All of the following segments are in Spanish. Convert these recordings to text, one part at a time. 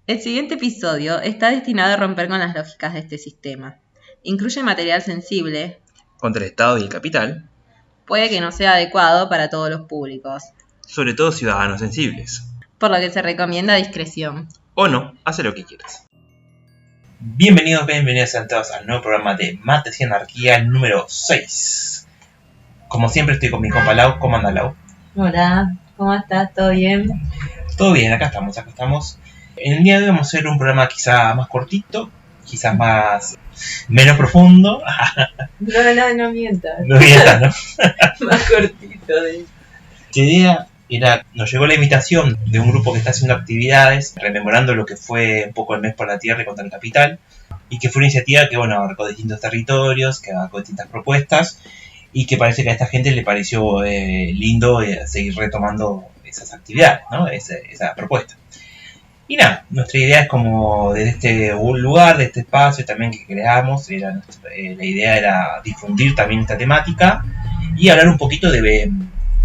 El siguiente episodio está destinado a romper con las lógicas de este sistema. Incluye material sensible, contra el Estado y el capital, puede que no sea adecuado para todos los públicos, sobre todo ciudadanos sensibles. por lo que se recomienda discreción. O no, hace lo que quieras. Bienvenidos sean todos al nuevo programa de Mates y Anarquía, el número 6. Como siempre estoy con mi compa Lau. ¿Cómo anda, Lau? Hola, ¿cómo estás? ¿Todo bien? Todo bien, acá estamos. En el día de hoy vamos a hacer un programa quizá más cortito, quizás menos profundo. No mientas. No mientas, ¿no? Más cortito. La idea era, nos llegó la invitación de un grupo que está haciendo actividades, rememorando lo que fue un poco el mes por la tierra y contra el capital, y que fue una iniciativa que, abarcó distintos territorios, que abarcó distintas propuestas, y que parece que a esta gente le pareció lindo seguir retomando esas actividades, ¿no? Esa propuesta. Y nada, nuestra idea es como desde este lugar, de este espacio también que creamos, la idea era difundir también esta temática y hablar un poquito de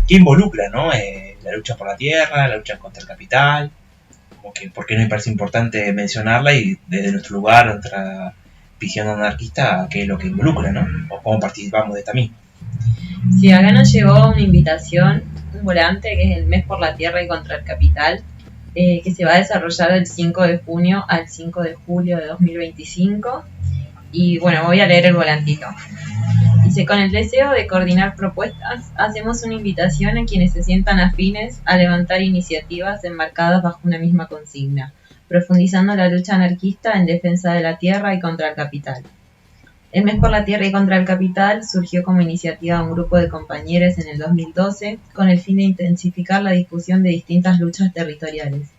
qué involucra, ¿no? La lucha por la tierra, la lucha contra el capital, porque nos parece importante mencionarla y desde nuestro lugar, nuestra visión anarquista, qué es lo que involucra, ¿no? O cómo participamos de esta misma. Sí, acá nos llegó una invitación, un volante que es el mes por la tierra y contra el capital, que se va a desarrollar del 5 de junio al 5 de julio de 2025. Y bueno, voy a leer el volantito. Dice: con el deseo de coordinar propuestas, hacemos una invitación a quienes se sientan afines a levantar iniciativas enmarcadas bajo una misma consigna, profundizando la lucha anarquista en defensa de la tierra y contra el capital. El mes por la tierra y contra el capital surgió como iniciativa de un grupo de compañeros en el 2012 con el fin de intensificar la discusión de distintas luchas territoriales,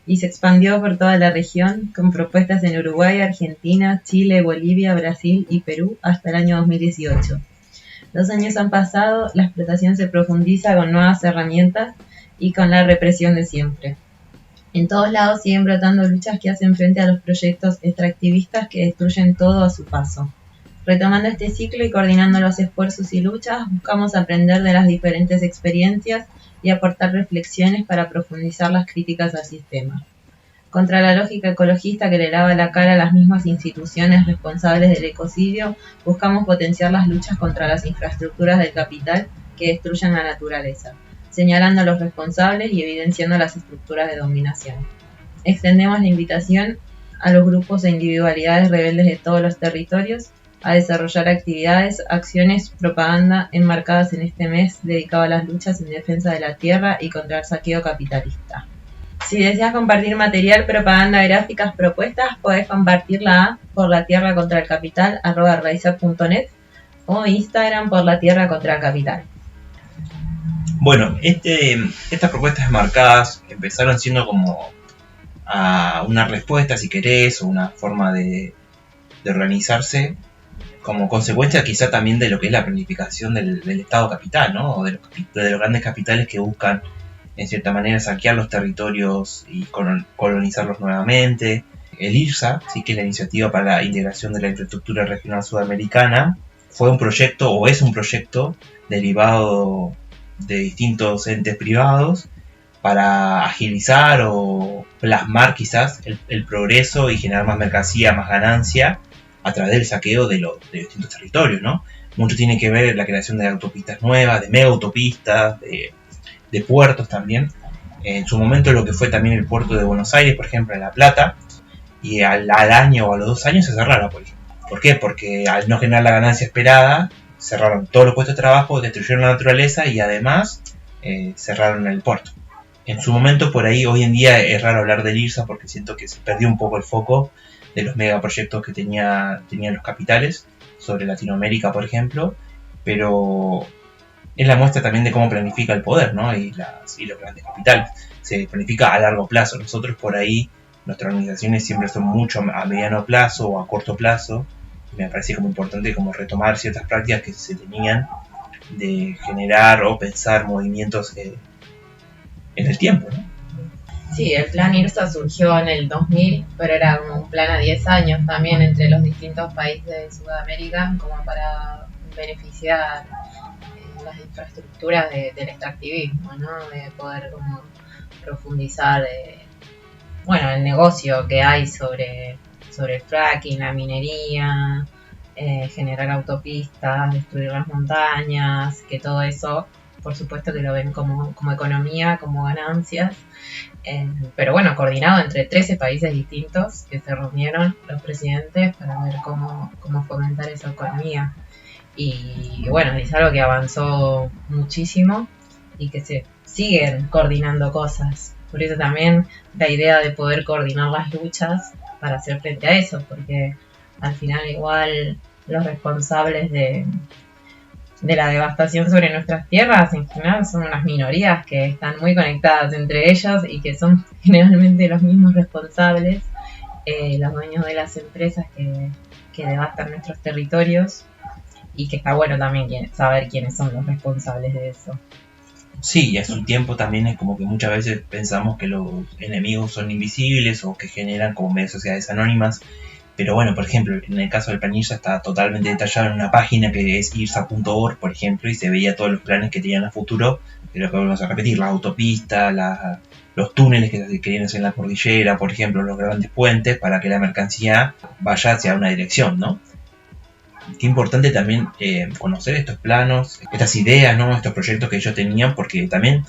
y se expandió por toda la región con propuestas en Uruguay, Argentina, Chile, Bolivia, Brasil y Perú hasta el año 2018. 2 años han pasado, la explotación se profundiza con nuevas herramientas y con la represión de siempre. En todos lados siguen brotando luchas que hacen frente a los proyectos extractivistas que destruyen todo a su paso. Retomando este ciclo y coordinando los esfuerzos y luchas, buscamos aprender de las diferentes experiencias y aportar reflexiones para profundizar las críticas al sistema. Contra la lógica ecologista que le lava la cara a las mismas instituciones responsables del ecocidio, buscamos potenciar las luchas contra las infraestructuras del capital que destruyen la naturaleza, señalando a los responsables y evidenciando las estructuras de dominación. Extendemos la invitación a los grupos e individualidades rebeldes de todos los territorios a desarrollar actividades, acciones, propaganda enmarcadas en este mes dedicado a las luchas en defensa de la tierra y contra el saqueo capitalista. Si deseas compartir material, propaganda, gráficas, propuestas, podés compartirla a porlatierracontraelcapital@raizap.net o Instagram por la tierra contra el capital. Bueno, estas propuestas enmarcadas empezaron siendo como una respuesta, si querés, o una forma de organizarse como consecuencia quizá también de lo que es la planificación del Estado capital, ¿no? O de los grandes capitales que buscan, en cierta manera, saquear los territorios y colonizarlos nuevamente. El IRSA, sí, que es la Iniciativa para la Integración de la Infraestructura Regional Sudamericana, fue un proyecto, o es un proyecto, derivado de distintos entes privados para agilizar o plasmar quizás el progreso y generar más mercancía, más ganancia, a través del saqueo de distintos territorios, ¿no? Mucho tiene que ver la creación de autopistas nuevas, de mega autopistas, de puertos también. En su momento lo que fue también el puerto de Buenos Aires, por ejemplo, en La Plata, y al año o a los 2 años se cerraron, por ejemplo. ¿Por qué? Porque al no generar la ganancia esperada, cerraron todos los puestos de trabajo, destruyeron la naturaleza y además cerraron el puerto. En su momento, por ahí, hoy en día es raro hablar del IRSA porque siento que se perdió un poco el foco de los megaproyectos que tenían los capitales sobre Latinoamérica, por ejemplo, pero es la muestra también de cómo planifica el poder, ¿no? y los grandes capitales. Se planifica a largo plazo. Nosotros por ahí, nuestras organizaciones siempre son mucho a mediano plazo o a corto plazo. Me parece como importante como retomar ciertas prácticas que se tenían de generar o pensar movimientos en el tiempo, ¿no? Sí, el plan IRSA surgió en el 2000, pero era como un plan a 10 años también entre los distintos países de Sudamérica, como para beneficiar las infraestructuras del extractivismo, ¿no? De poder como profundizar bueno, el negocio que hay sobre el fracking, la minería, generar autopistas, destruir las montañas, que todo eso, por supuesto que lo ven como economía, como ganancias, pero bueno, coordinado entre 13 países distintos que se reunieron los presidentes para ver cómo fomentar esa economía. Y bueno, es algo que avanzó muchísimo y que se siguen coordinando cosas. Por eso también la idea de poder coordinar las luchas para hacer frente a eso, porque al final igual los responsables de la devastación sobre nuestras tierras en general son unas minorías que están muy conectadas entre ellos y que son generalmente los mismos responsables, los dueños de las empresas que devastan nuestros territorios, y que está bueno también saber quiénes son los responsables de eso. Sí, y a su tiempo también es como que muchas veces pensamos que los enemigos son invisibles o que generan como medias sociedades anónimas. Pero bueno, por ejemplo, en el caso del Planilla está totalmente detallado en una página que es irsa.org, por ejemplo, y se veía todos los planes que tenían a futuro, de lo que volvemos a repetir, las autopistas, los túneles que se querían hacer en la cordillera, por ejemplo, los grandes puentes, para que la mercancía vaya hacia una dirección, ¿no? Qué importante también conocer estos planos, estas ideas, ¿no? Estos proyectos que ellos tenían, porque también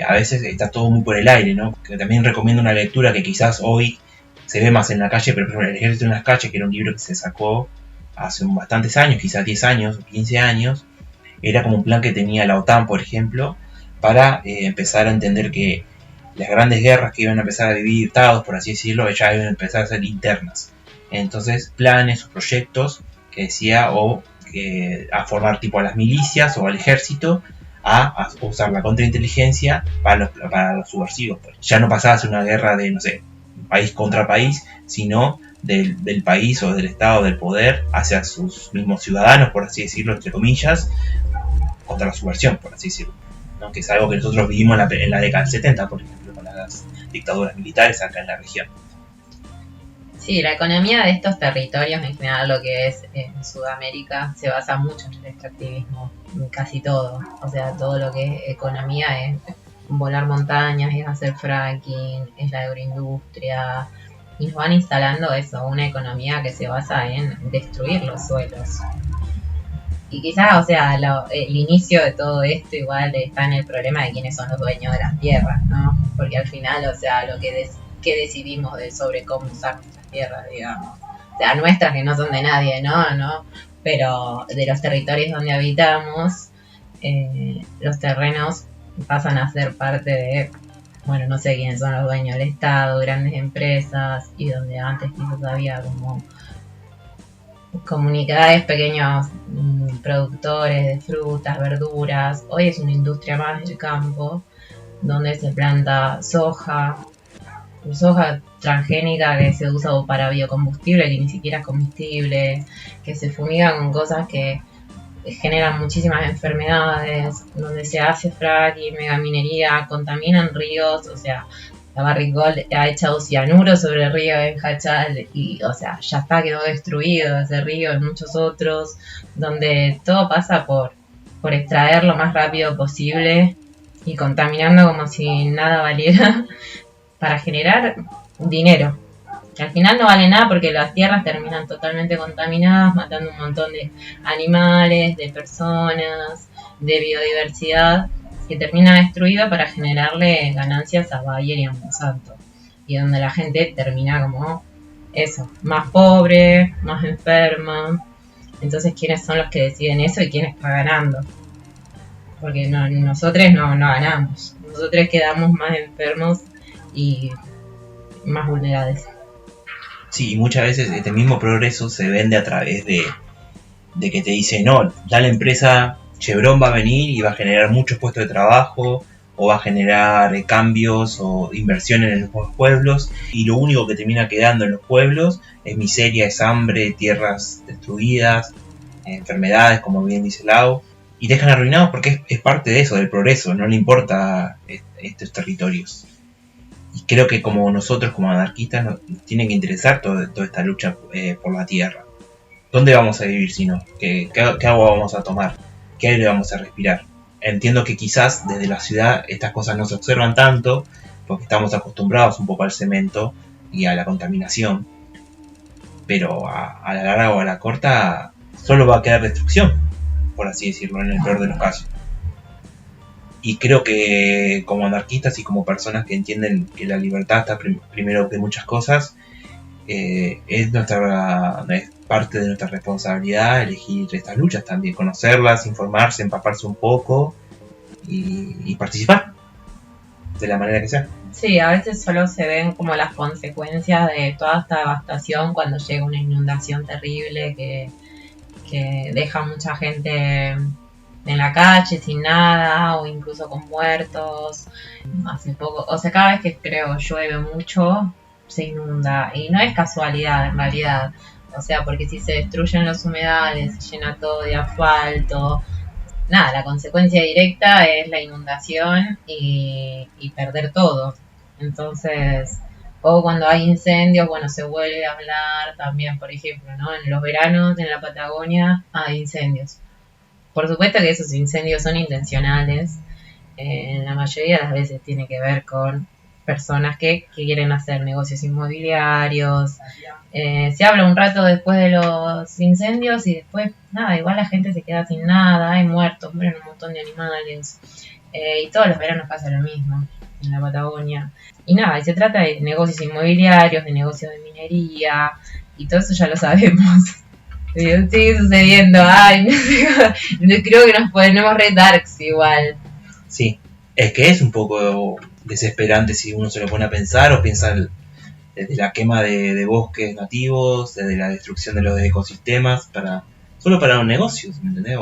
a veces está todo muy por el aire, ¿no? Que también recomiendo una lectura que quizás hoy se ve más en la calle, pero por ejemplo, El Ejército en las Calles, que era un libro que se sacó hace bastantes años, quizás 10 años o 15 años, era como un plan que tenía la OTAN, por ejemplo, para empezar a entender que las grandes guerras que iban a empezar a vivir estados, por así decirlo, ya iban a empezar a ser internas. Entonces, planes o proyectos que decía a formar tipo a las milicias o al ejército a usar la contrainteligencia para los subversivos. Pues. Ya no pasaba a ser una guerra de, no sé, país contra país, sino del país o del estado del poder hacia sus mismos ciudadanos, por así decirlo, entre comillas, contra la subversión, por así decirlo, ¿no? Que es algo que nosotros vivimos en la década del 70, por ejemplo, con las dictaduras militares acá en la región. Sí, la economía de estos territorios, en general lo que es en Sudamérica, se basa mucho en el extractivismo, en casi todo. O sea, todo lo que es economía es volar montañas, es hacer fracking, es la agroindustria, y nos van instalando eso, una economía que se basa en destruir los suelos. Y quizás, o sea, el inicio de todo esto igual está en el problema de quiénes son los dueños de las tierras, ¿no? Porque al final, o sea, lo que decidimos sobre cómo usar nuestras tierras, digamos. O sea, nuestras que no son de nadie, ¿no? Pero de los territorios donde habitamos, los terrenos pasan a ser parte de, bueno, no sé quiénes son los dueños del Estado, grandes empresas, y donde antes quizás había como comunidades, pequeños productores de frutas, verduras. Hoy es una industria más del campo, donde se planta soja transgénica que se usa para biocombustible, que ni siquiera es combustible, que se fumiga con cosas que generan muchísimas enfermedades, donde se hace fracking, megaminería, contaminan ríos, o sea, la Barrick ha echado cianuro sobre el río en Hachal y, o sea, ya está, quedó destruido ese río y muchos otros, donde todo pasa por extraer lo más rápido posible y contaminando como si nada valiera para generar dinero. Que al final no vale nada porque las tierras terminan totalmente contaminadas, matando un montón de animales, de personas, de biodiversidad, que termina destruida para generarle ganancias a Bayer y a Monsanto. Y donde la gente termina como eso, más pobre, más enferma. Entonces, ¿quiénes son los que deciden eso y quién está ganando? Porque nosotros no ganamos. Nosotros quedamos más enfermos y más vulnerables. Sí, y muchas veces este mismo progreso se vende a través de que te dice, no, tal empresa Chevron va a venir y va a generar muchos puestos de trabajo, o va a generar cambios o inversiones en los pueblos, y lo único que termina quedando en los pueblos es miseria, es hambre, tierras destruidas, enfermedades, como bien dice Lau, y dejan arruinados porque es parte de eso, del progreso, no le importa estos territorios. Y creo que como nosotros, como anarquistas, nos tiene que interesar toda esta lucha por la tierra. ¿Dónde vamos a vivir si no? ¿Qué agua vamos a tomar? ¿Qué aire vamos a respirar? Entiendo que quizás desde la ciudad estas cosas no se observan tanto, porque estamos acostumbrados un poco al cemento, y a la contaminación, pero a la larga o a la corta solo va a quedar destrucción, por así decirlo, en el peor de los casos. Y creo que como anarquistas y como personas que entienden que la libertad está primero que muchas cosas, es parte de nuestra responsabilidad elegir estas luchas también, conocerlas, informarse, empaparse un poco y participar de la manera que sea. Sí, a veces solo se ven como las consecuencias de toda esta devastación cuando llega una inundación terrible que deja mucha gente en la calle sin nada o incluso con muertos. Hace poco, o sea, cada vez que creo llueve mucho se inunda y no es casualidad en realidad, o sea, porque si se destruyen los humedales, se llena todo de asfalto, nada, la consecuencia directa es la inundación y perder todo. Entonces, o cuando hay incendios, bueno, se vuelve a hablar también, por ejemplo, ¿no? En los veranos en la Patagonia hay incendios. Por supuesto que esos incendios son intencionales. La mayoría de las veces tiene que ver con personas que quieren hacer negocios inmobiliarios. Se habla un rato después de los incendios y después, nada, igual la gente se queda sin nada, hay muertos, mueren un montón de animales. Y todos los veranos pasa lo mismo en la Patagonia. Y nada, y se trata de negocios inmobiliarios, de negocios de minería, y todo eso ya lo sabemos. Sigue sucediendo, ay, no creo que nos ponemos re darks igual. Sí, es que es un poco desesperante si uno se lo pone a pensar o piensa desde la quema de bosques nativos, desde la destrucción de los ecosistemas, solo para un negocio, ¿me entendés?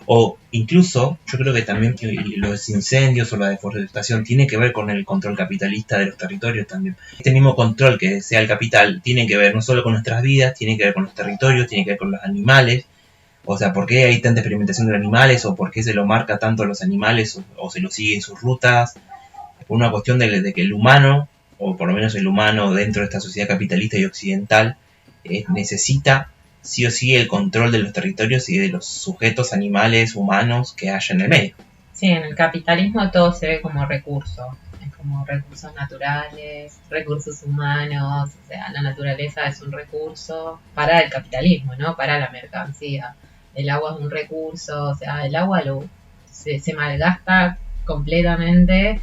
O incluso, yo creo que también los incendios o la deforestación tiene que ver con el control capitalista de los territorios también. Este mismo control que desea el capital tiene que ver no solo con nuestras vidas, tiene que ver con los territorios, tiene que ver con los animales. O sea, ¿por qué hay tanta experimentación de animales? ¿O por qué se lo marca tanto a los animales? ¿O se lo sigue en sus rutas? Por una cuestión de que el humano, o por lo menos el humano dentro de esta sociedad capitalista y occidental, necesita sí o sí el control de los territorios y de los sujetos animales, humanos que haya en el medio. Sí, en el capitalismo todo se ve como recurso. Es como recursos naturales, recursos humanos. O sea, la naturaleza es un recurso para el capitalismo, ¿no? Para la mercancía. El agua es un recurso, o sea, el agua se malgasta completamente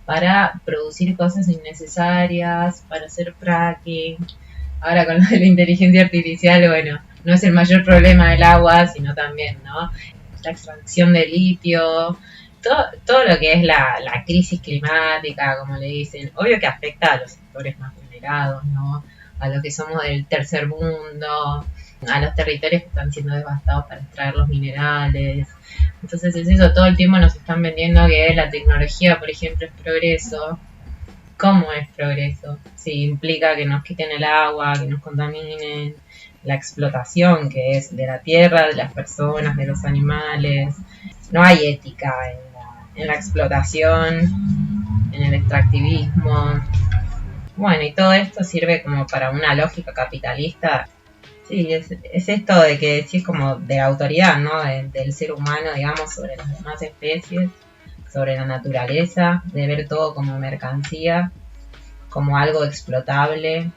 para producir cosas innecesarias, para hacer fracking. Ahora con lo de la inteligencia artificial, bueno, no es el mayor problema del agua, sino también, ¿no? La extracción de litio, todo lo que es la crisis climática, como le dicen, obvio que afecta a los sectores más vulnerados, ¿no? A los que somos del tercer mundo, a los territorios que están siendo devastados para extraer los minerales. Entonces es eso, todo el tiempo nos están vendiendo que la tecnología, por ejemplo, es progreso. ¿Cómo es progreso? Si implica que nos quiten el agua, que nos contaminen, la explotación que es de la tierra, de las personas, de los animales. No hay ética en la explotación, en el extractivismo. Bueno, y todo esto sirve como para una lógica capitalista. Sí, es esto de que sí es como de la autoridad, ¿no? Del ser humano, digamos, sobre las demás especies, sobre la naturaleza, de ver todo como mercancía, como algo explotable,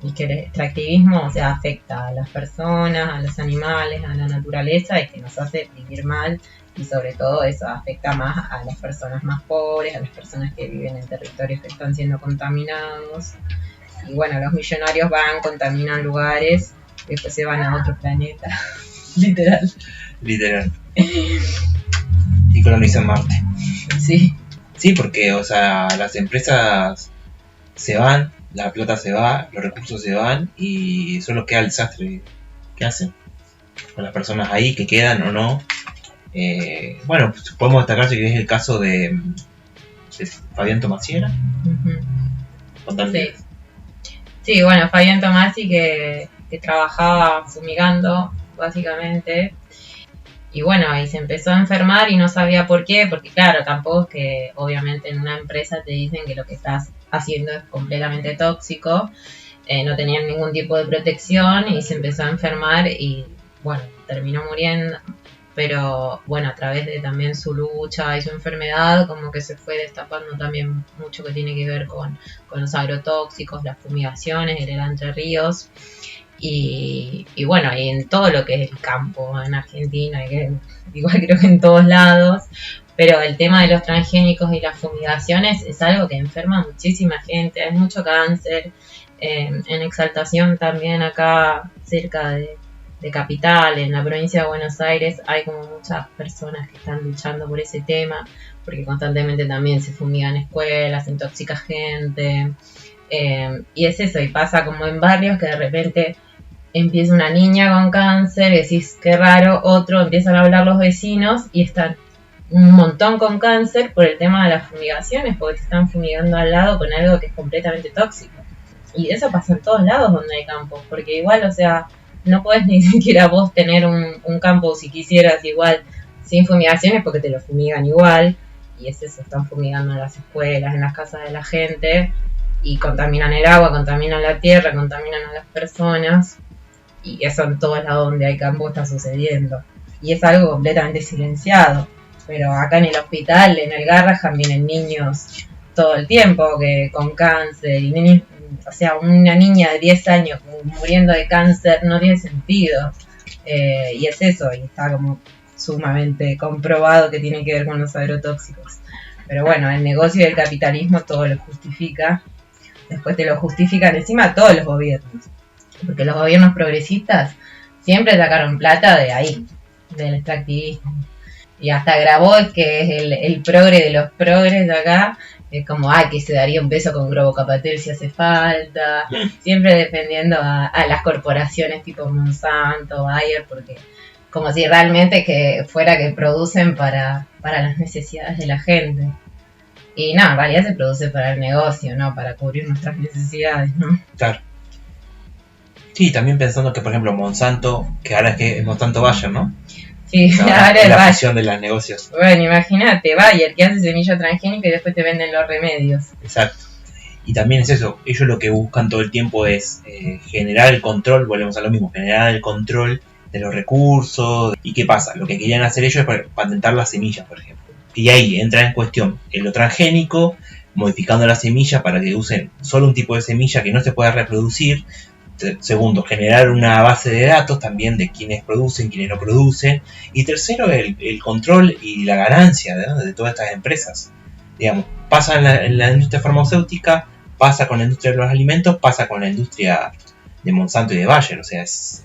y que el extractivismo, o sea, afecta a las personas, a los animales, a la naturaleza, y que nos hace vivir mal, y sobre todo eso afecta más a las personas más pobres, a las personas que viven en territorios que están siendo contaminados. Y bueno, los millonarios van, contaminan lugares, y después se van a otro planeta. Literal. Y colonizan Marte. Sí. Sí, porque, o sea, las empresas se van, la plata se va, los recursos se van y solo queda el desastre. ¿Qué hacen? Con las personas ahí que quedan o no. Bueno, pues, podemos destacar si es el caso de Fabián Tomasiera. Sí. Sí, bueno, Fabián Tomasi que trabajaba fumigando, básicamente. Y bueno, y se empezó a enfermar y no sabía por qué, porque claro, tampoco es que obviamente en una empresa te dicen que lo que estás haciendo es completamente tóxico. No tenían ningún tipo de protección y se empezó a enfermar y bueno, terminó muriendo. pero bueno, a través de también su lucha y su enfermedad, como que se fue destapando también mucho que tiene que ver con los agrotóxicos, las fumigaciones en el Entre Ríos, y bueno, y en todo lo que es el campo en Argentina, y que igual creo que en todos lados, pero el tema de los transgénicos y las fumigaciones es algo que enferma a muchísima gente, hay mucho cáncer. En Exaltación también, acá cerca de Capital, en la provincia de Buenos Aires, hay como muchas personas que están luchando por ese tema, porque constantemente también se fumigan escuelas, se intoxica gente, y es eso, y pasa como en barrios que de repente empieza una niña con cáncer, y decís qué raro, otro, empiezan a hablar los vecinos y están un montón con cáncer por el tema de las fumigaciones, porque te están fumigando al lado con algo que es completamente tóxico. Y eso pasa en todos lados donde hay campos, porque igual, o sea, no podés ni siquiera vos tener un campo si quisieras igual sin fumigaciones, porque te lo fumigan igual, y es eso, están fumigando en las escuelas, en las casas de la gente, y contaminan el agua, contaminan la tierra, contaminan a las personas, y eso en todos lados donde hay campo está sucediendo. Y es algo completamente silenciado, pero acá en el hospital, en el Garrahan, vienen niños todo el tiempo que con cáncer, y niños, o sea, una niña de 10 años muriendo de cáncer no tiene sentido. Y es eso, y está como sumamente comprobado que tiene que ver con los agrotóxicos. Pero bueno, el negocio y el capitalismo todo lo justifica. Después te lo justifican encima todos los gobiernos. Porque los gobiernos progresistas siempre sacaron plata de ahí, del extractivismo. Y hasta Grabois, que es el progre de los progres de acá, es como, que se daría un beso con Grobo Capatel si hace falta, siempre defendiendo a las corporaciones tipo Monsanto, Bayer, porque como si realmente que fuera que producen para las necesidades de la gente. Y no, en realidad se produce para el negocio, no para cubrir nuestras necesidades, ¿no? Claro. Sí, también pensando que, por ejemplo, Monsanto, que ahora es que es Monsanto Bayer, ¿no? Sí, ahora es la Bayer. fusión de los negocios. Bueno, imagínate, Bayer, que hace semilla transgénica y después te venden los remedios. Exacto. Y también es eso, ellos lo que buscan todo el tiempo es generar el control, volvemos a lo mismo, generar el control de los recursos. ¿Y qué pasa? Lo que querían hacer ellos es patentar las semillas, por ejemplo. Y ahí entra en cuestión lo transgénico, modificando las semillas para que usen solo un tipo de semilla que no se pueda reproducir. Segundo, generar una base de datos también de quiénes producen, quiénes no producen. Y tercero, el control y la ganancia, ¿no?, de todas estas empresas. Digamos, pasa en la industria farmacéutica, pasa con la industria de los alimentos, pasa con la industria de Monsanto y de Bayer. O sea, es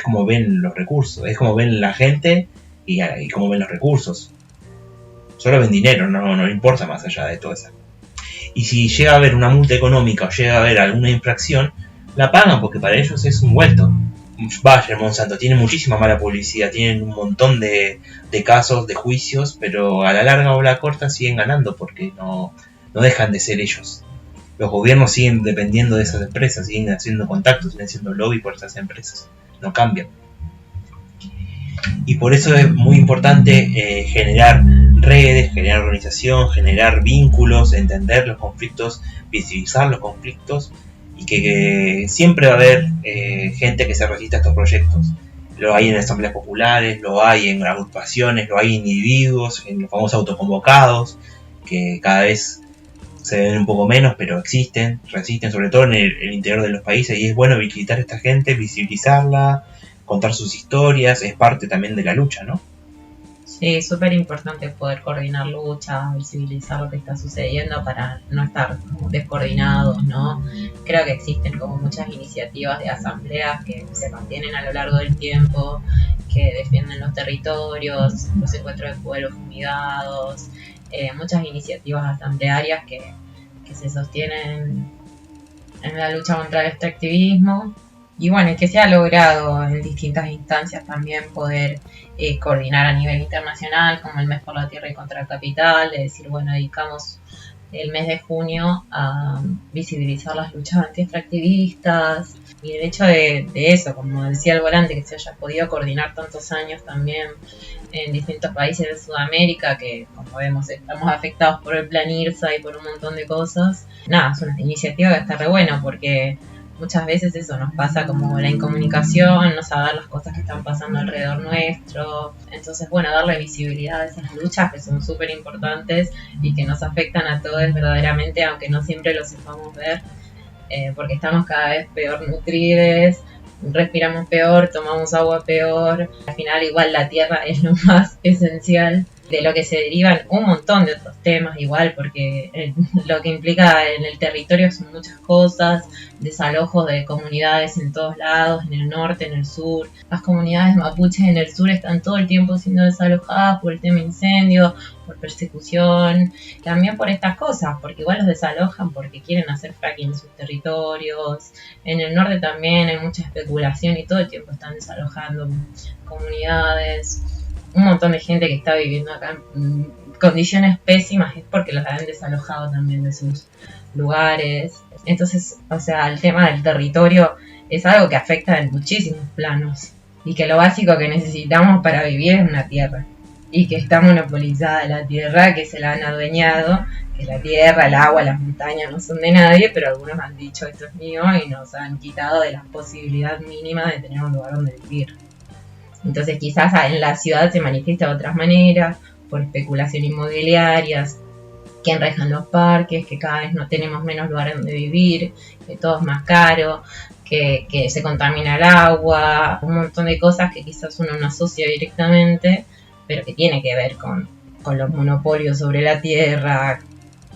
como ven los recursos, es como ven la gente y como ven los recursos. Solo ven dinero, no importa más allá de todo eso. Y si llega a haber una multa económica o llega a haber alguna infracción, la pagan porque para ellos es un vuelto. Bayer, Monsanto, tienen muchísima mala publicidad, tienen un montón de casos, de juicios, pero a la larga o la corta siguen ganando porque no dejan de ser ellos. Los gobiernos siguen dependiendo de esas empresas, siguen haciendo contactos, siguen haciendo lobby por esas empresas, no cambian. Y por eso es muy importante generar redes, generar organización, generar vínculos, entender los conflictos, visibilizar los conflictos, y que siempre va a haber gente que se resista a estos proyectos. Lo hay en asambleas populares, lo hay en agrupaciones, lo hay en individuos, en los famosos autoconvocados, que cada vez se ven un poco menos, pero existen, resisten, sobre todo en el interior de los países, y es bueno visitar a esta gente, visibilizarla, contar sus historias, es parte también de la lucha, ¿no? Sí, súper importante poder coordinar lucha, visibilizar lo que está sucediendo para no estar descoordinados, ¿no? Creo que existen como muchas iniciativas de asambleas que se mantienen a lo largo del tiempo, que defienden los territorios, los encuentros de pueblos fumigados, muchas iniciativas asamblearias que se sostienen en la lucha contra el extractivismo. Y bueno, es que se ha logrado en distintas instancias también poder coordinar a nivel internacional, como el Mes por la Tierra y contra el Capital, de decir, bueno, dedicamos el mes de junio a visibilizar las luchas anti-extractivistas, y el hecho de eso, como decía el volante, que se haya podido coordinar tantos años también en distintos países de Sudamérica, que como vemos estamos afectados por el plan IRSA y por un montón de cosas. Nada, es una iniciativa que está re buena porque muchas veces eso nos pasa como la incomunicación, no saber las cosas que están pasando alrededor nuestro. Entonces, bueno, darle visibilidad a esas luchas que son súper importantes y que nos afectan a todos verdaderamente, aunque no siempre lo sepamos ver, porque estamos cada vez peor nutridos, respiramos peor, tomamos agua peor. Al final igual la tierra es lo más esencial, de lo que se derivan un montón de otros temas igual, porque lo que implica en el territorio son muchas cosas, desalojos de comunidades en todos lados, en el norte, en el sur. Las comunidades mapuches en el sur están todo el tiempo siendo desalojadas por el tema incendio, por persecución, también por estas cosas, porque igual los desalojan porque quieren hacer fracking en sus territorios. En el norte también hay mucha especulación y todo el tiempo están desalojando comunidades. Un montón de gente que está viviendo acá en condiciones pésimas es porque los han desalojado también de sus lugares. Entonces, o sea, el tema del territorio es algo que afecta en muchísimos planos y que lo básico que necesitamos para vivir es una tierra, y que está monopolizada la tierra, que se la han adueñado, que la tierra, el agua, las montañas no son de nadie, pero algunos han dicho esto es mío y nos han quitado de la posibilidad mínima de tener un lugar donde vivir. Entonces quizás en la ciudad se manifiesta de otras maneras, por especulación inmobiliaria, que enrejan los parques, que cada vez no tenemos menos lugares donde vivir, que todo es más caro, que se contamina el agua, un montón de cosas que quizás uno no asocia directamente, pero que tiene que ver con los monopolios sobre la tierra,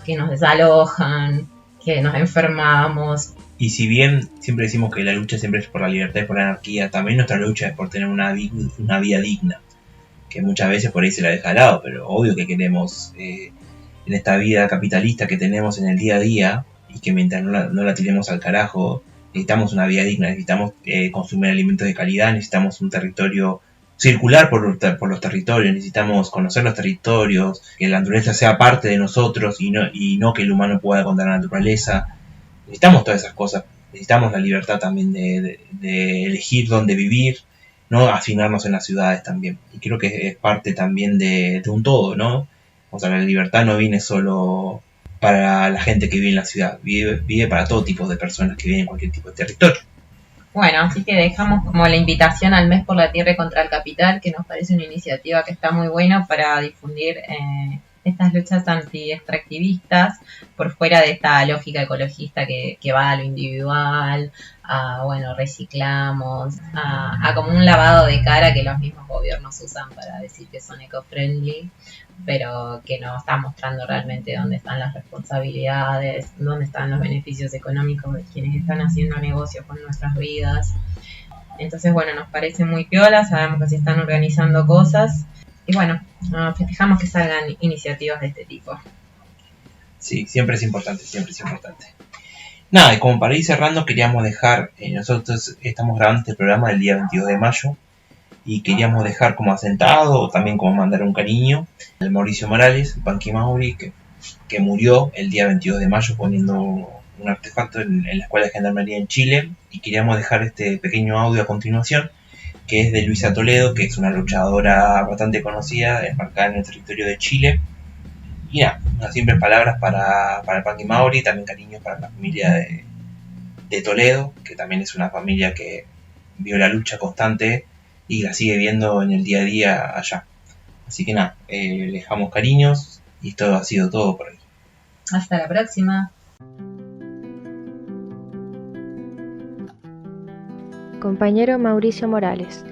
que nos desalojan, que nos enfermamos. Y si bien siempre decimos que la lucha siempre es por la libertad y por la anarquía, también nuestra lucha es por tener una vida digna, que muchas veces por ahí se la deja al lado, pero obvio que queremos, en esta vida capitalista que tenemos en el día a día, y que mientras no la tiremos al carajo, necesitamos una vida digna, necesitamos consumir alimentos de calidad, necesitamos un territorio circular por los territorios, necesitamos conocer los territorios, que la naturaleza sea parte de nosotros y no que el humano pueda contra la naturaleza. Necesitamos todas esas cosas, necesitamos la libertad también de elegir dónde vivir, no afinarnos en las ciudades también. Y creo que es parte también de un todo, ¿no? O sea, la libertad no viene solo para la gente que vive en la ciudad, vive para todo tipo de personas que viven en cualquier tipo de territorio. Bueno, así que dejamos como la invitación al Mes por la Tierra y contra el Capital, que nos parece una iniciativa que está muy buena para difundir estas luchas anti-extractivistas por fuera de esta lógica ecologista que va a lo individual, a, bueno, reciclamos, a como un lavado de cara que los mismos gobiernos usan para decir que son eco-friendly, pero que no está mostrando realmente dónde están las responsabilidades, dónde están los beneficios económicos de quienes están haciendo negocios con nuestras vidas. Entonces, bueno, nos parece muy piola, sabemos que se están organizando cosas y bueno, festejamos que salgan iniciativas de este tipo. Sí, siempre es importante, siempre es importante. Nada, y como para ir cerrando, queríamos dejar, nosotros estamos grabando este programa el día 22 de mayo, y queríamos dejar como asentado, o también como mandar un cariño, al Mauricio Morales, el Panqui Mauri, que murió el día 22 de mayo poniendo un artefacto en la Escuela de Gendarmería en Chile, y queríamos dejar este pequeño audio a continuación, que es de Luisa Toledo, que es una luchadora bastante conocida, enmarcada en el territorio de Chile. Y nada, unas simples palabras para el Panqui Mauri, también cariño para la familia de Toledo, que también es una familia que vio la lucha constante y la sigue viendo en el día a día allá. Así que nada, le dejamos cariños y esto ha sido todo por hoy. Hasta la próxima. Compañero Mauricio Morales,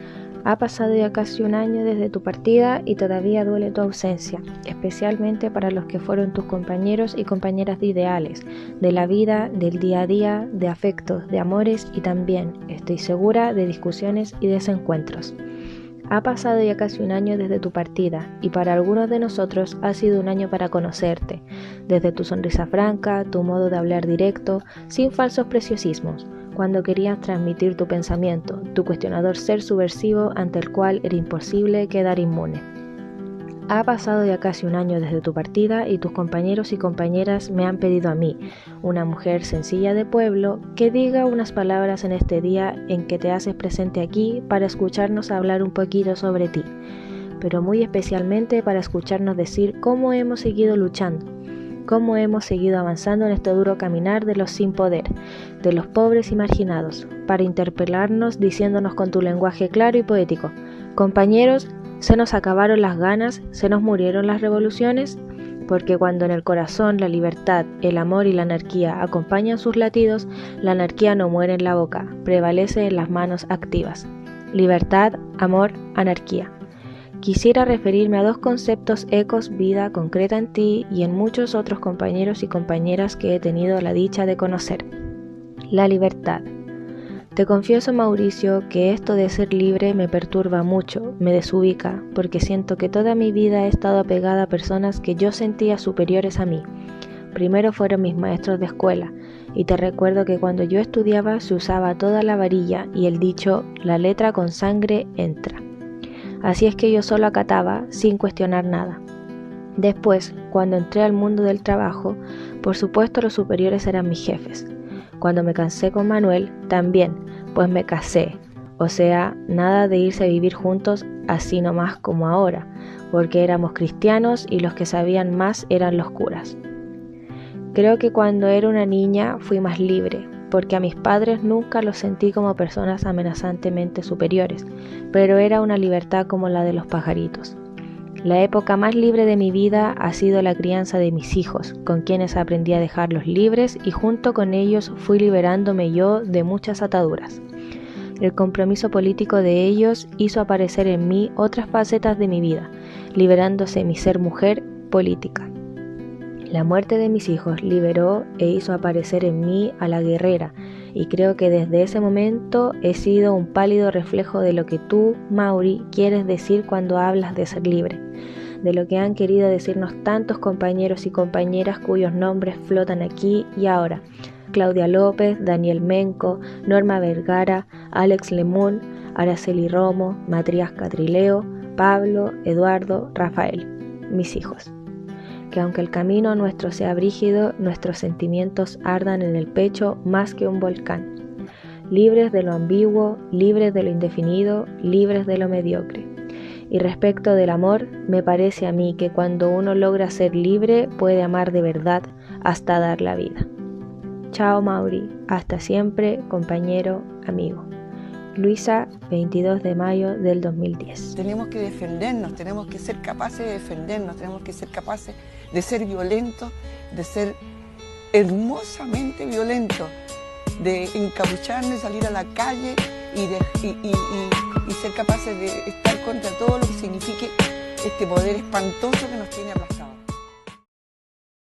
ha pasado ya casi un año desde tu partida y todavía duele tu ausencia, especialmente para los que fueron tus compañeros y compañeras de ideales, de la vida, del día a día, de afectos, de amores y también, estoy segura, de discusiones y desencuentros. Ha pasado ya casi un año desde tu partida y para algunos de nosotros ha sido un año para conocerte, desde tu sonrisa franca, tu modo de hablar directo, sin falsos preciosismos, cuando querías transmitir tu pensamiento, tu cuestionador ser subversivo ante el cual era imposible quedar inmune. Ha pasado ya casi un año desde tu partida y tus compañeros y compañeras me han pedido a mí, una mujer sencilla de pueblo, que diga unas palabras en este día en que te haces presente aquí para escucharnos hablar un poquito sobre ti, pero muy especialmente para escucharnos decir cómo hemos seguido luchando. cómo hemos seguido avanzando en este duro caminar de los sin poder, de los pobres y marginados, para interpelarnos diciéndonos con tu lenguaje claro y poético: compañeros, se nos acabaron las ganas, se nos murieron las revoluciones, porque cuando en el corazón la libertad, el amor y la anarquía acompañan sus latidos, la anarquía no muere en la boca, prevalece en las manos activas. Libertad, amor, anarquía. Quisiera referirme a dos conceptos ecos vida concreta en ti y en muchos otros compañeros y compañeras que he tenido la dicha de conocer. La libertad. Te confieso, Mauricio, que esto de ser libre me perturba mucho, me desubica, porque siento que toda mi vida he estado apegada a personas que yo sentía superiores a mí. Primero fueron mis maestros de escuela, y te recuerdo que cuando yo estudiaba se usaba toda la varilla y el dicho «la letra con sangre entra». Así es que yo solo acataba sin cuestionar nada. Después, cuando entré al mundo del trabajo, por supuesto los superiores eran mis jefes. Cuando me casé con Manuel, también, pues me casé. O sea, nada de irse a vivir juntos así nomás como ahora, porque éramos cristianos y los que sabían más eran los curas. Creo que cuando era una niña fui más libre, porque a mis padres nunca los sentí como personas amenazantemente superiores, pero era una libertad como la de los pajaritos. La época más libre de mi vida ha sido la crianza de mis hijos, con quienes aprendí a dejarlos libres y junto con ellos fui liberándome yo de muchas ataduras. El compromiso político de ellos hizo aparecer en mí otras facetas de mi vida, liberándose mi ser mujer política. La muerte de mis hijos liberó e hizo aparecer en mí a la guerrera, y creo que desde ese momento he sido un pálido reflejo de lo que tú, Mauri, quieres decir cuando hablas de ser libre, de lo que han querido decirnos tantos compañeros y compañeras cuyos nombres flotan aquí y ahora: Claudia López, Daniel Menco, Norma Vergara, Alex Lemun, Araceli Romo, Matías Catrileo, Pablo, Eduardo, Rafael, mis hijos. Que aunque el camino nuestro sea brígido, nuestros sentimientos ardan en el pecho más que un volcán. Libres de lo ambiguo, libres de lo indefinido, libres de lo mediocre. Y respecto del amor, me parece a mí que cuando uno logra ser libre, puede amar de verdad hasta dar la vida. Chao, Mauri. Hasta siempre, compañero, amigo. Luisa, 22 de mayo del 2010. Tenemos que defendernos, tenemos que ser capaces de defendernos, tenemos que ser capaces de ser violentos, de ser hermosamente violentos, de encapucharnos, salir a la calle y ser capaces de estar contra todo lo que signifique este poder espantoso que nos tiene aplastados.